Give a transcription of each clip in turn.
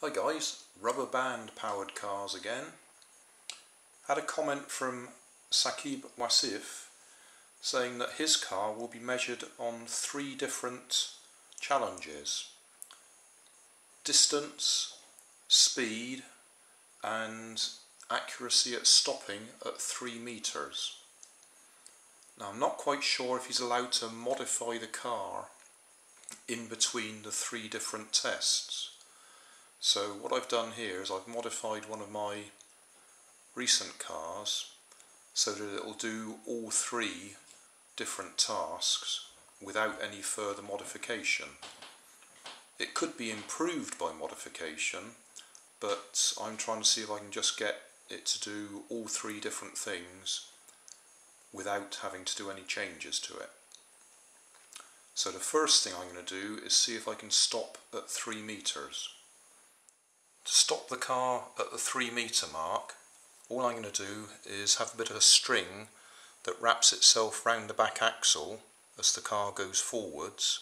Hi guys, rubber band powered cars again. Had a comment from Sakib Wasif saying that his car will be measured on 3 different challenges: distance, speed and accuracy at stopping at 3 meters. Now I'm not quite sure if he's allowed to modify the car in between the 3 different tests. So what I've done here is I've modified one of my recent cars so that it will do all 3 different tasks without any further modification. It could be improved by modification, but I'm trying to see if I can just get it to do all 3 different things without having to do any changes to it. So the first thing I'm going to do is see if I can stop at 3 meters. To stop the car at the 3 meter mark, all I'm going to do is have a bit of a string that wraps itself round the back axle as the car goes forwards.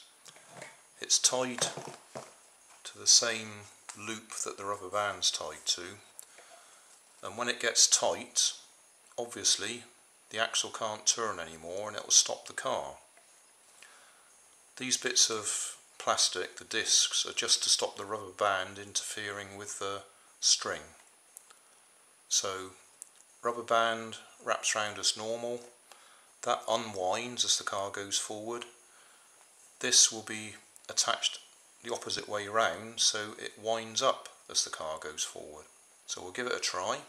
It's tied to the same loop that the rubber band's tied to, and when it gets tight, obviously the axle can't turn anymore and it will stop the car. These bits of plastic, the discs, are just to stop the rubber band interfering with the string. So rubber band wraps round as normal, that unwinds as the car goes forward. This will be attached the opposite way round, so it winds up as the car goes forward. So we'll give it a try.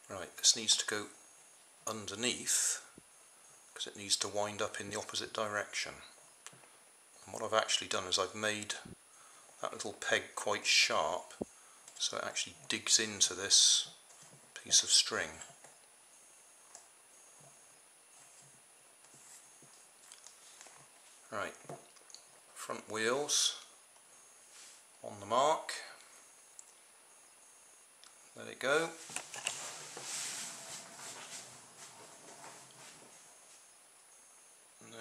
Right, this needs to go underneath because it needs to wind up in the opposite direction. And what I've actually done is I've made that little peg quite sharp so it actually digs into this piece of string. Right, front wheels on the mark. Let it go.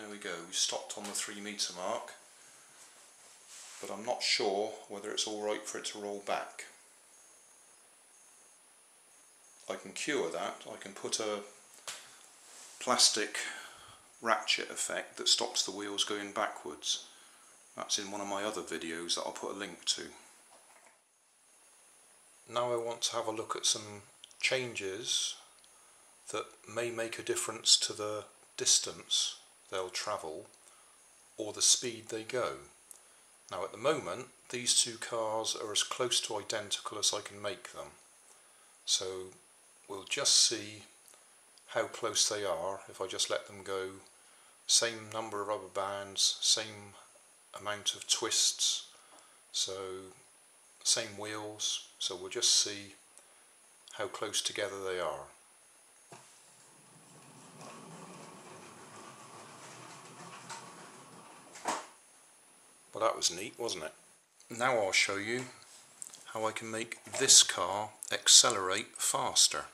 There we go, we stopped on the 3 meter mark, but I'm not sure whether it's alright for it to roll back. I can cure that. I can put a plastic ratchet effect that stops the wheels going backwards. That's in one of my other videos that I'll put a link to. Now I want to have a look at some changes that may make a difference to the distance they'll travel or the speed they go. Now at the moment these 2 cars are as close to identical as I can make them, so we'll just see how close they are if I just let them go. Same number of rubber bands, same amount of twists, so same wheels, so we'll just see how close together they are. Well, that was neat, wasn't it? Now I'll show you how I can make this car accelerate faster.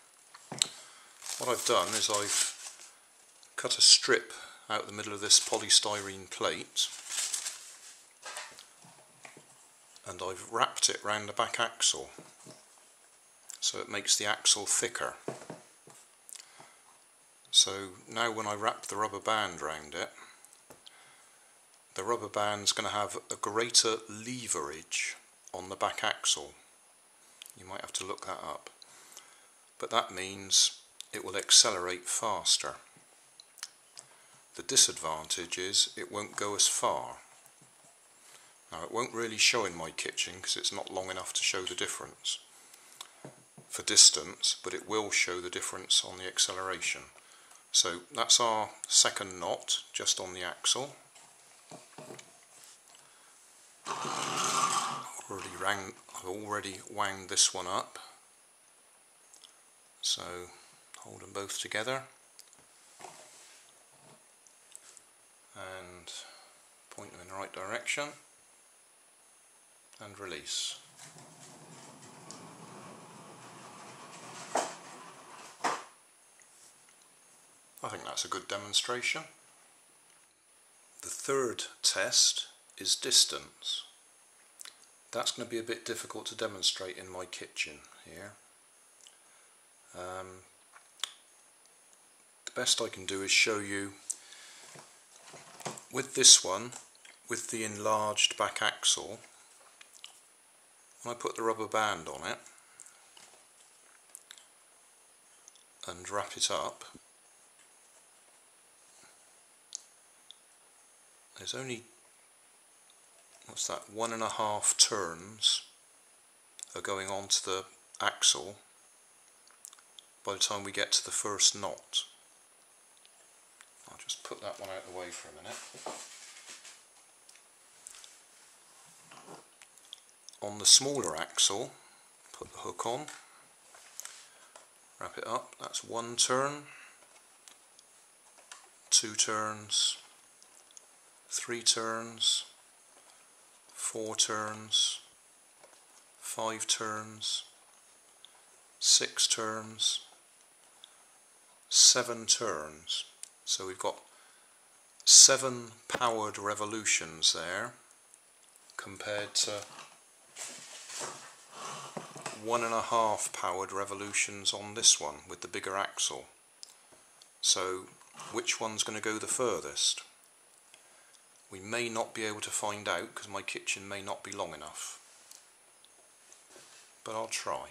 What I've done is I've cut a strip out the middle of this polystyrene plate and I've wrapped it round the back axle so it makes the axle thicker. So now when I wrap the rubber band round it, the rubber band's going to have a greater leverage on the back axle. You might have to look that up. But that means it will accelerate faster. The disadvantage is it won't go as far. Now it won't really show in my kitchen because it's not long enough to show the difference for distance, but it will show the difference on the acceleration. So that's our second knot just on the axle. I've already wound this one up, so hold them both together and point them in the right direction and release. I think that's a good demonstration. The third test is distance. That's going to be a bit difficult to demonstrate in my kitchen here. The best I can do is show you with this one, with the enlarged back axle. When I put the rubber band on it and wrap it up, there's only, what's that, 1.5 turns are going onto the axle by the time we get to the first knot. I'll just put that one out of the way for a minute. On the smaller axle, put the hook on, wrap it up, that's 1 turn, 2 turns, 3 turns, 4 turns, 5 turns, 6 turns, 7 turns. So we've got 7 powered revolutions there compared to 1.5 powered revolutions on this one with the bigger axle. So which one's going to go the furthest? We may not be able to find out because my kitchen may not be long enough, but I'll try.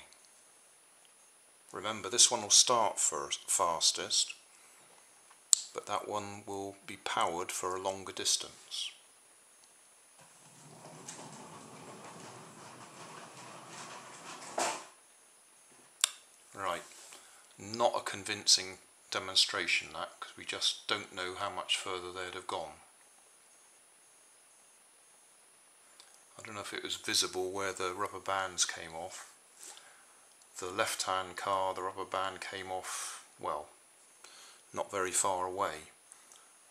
Remember, this one will start fastest, but that one will be powered for a longer distance. Right, not a convincing demonstration that, because we just don't know how much further they'd have gone. I don't know if it was visible where the rubber bands came off. The left hand car, the rubber band came off, well, not very far away,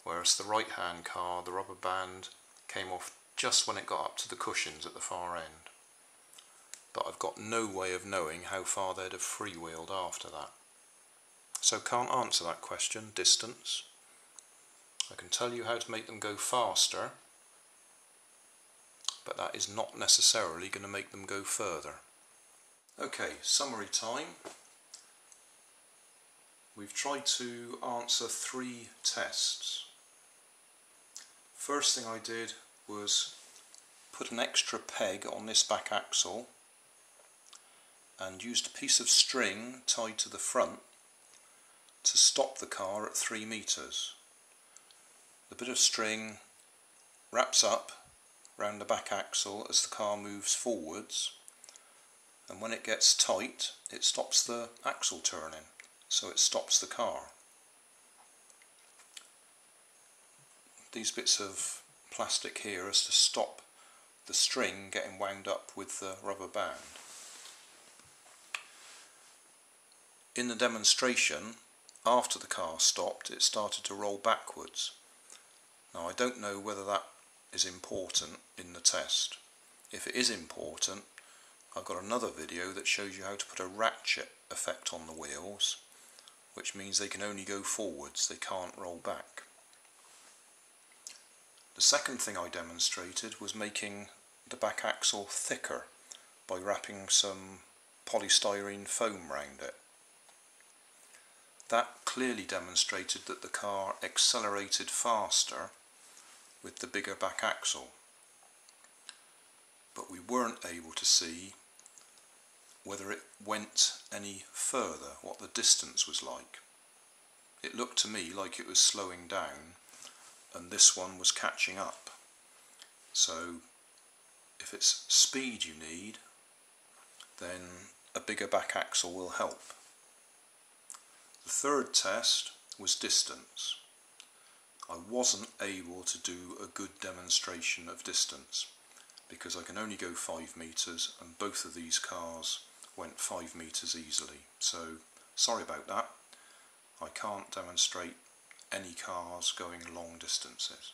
whereas the right hand car, the rubber band came off just when it got up to the cushions at the far end. But I've got no way of knowing how far they'd have freewheeled after that. So can't answer that question, distance. I can tell you how to make them go faster, but that is not necessarily going to make them go further. Okay, summary time. We've tried to answer 3 tests. First thing I did was put an extra peg on this back axle and used a piece of string tied to the front to stop the car at 3 meters. The bit of string wraps up round the back axle as the car moves forwards, and when it gets tight it stops the axle turning, so it stops the car. These bits of plastic here is to stop the string getting wound up with the rubber band. In the demonstration, after the car stopped, it started to roll backwards. Now I don't know whether that is important in the test. If it is important, I've got another video that shows you how to put a ratchet effect on the wheels, which means they can only go forwards, they can't roll back. The second thing I demonstrated was making the back axle thicker by wrapping some polystyrene foam round it. That clearly demonstrated that the car accelerated faster with the bigger back axle, but we weren't able to see whether it went any further, what the distance was like. It looked to me like it was slowing down and this one was catching up. So if it's speed you need, then a bigger back axle will help. The third test was distance. I wasn't able to do a good demonstration of distance because I can only go 5 meters and both of these cars went 5 meters easily. So sorry about that. I can't demonstrate any cars going long distances.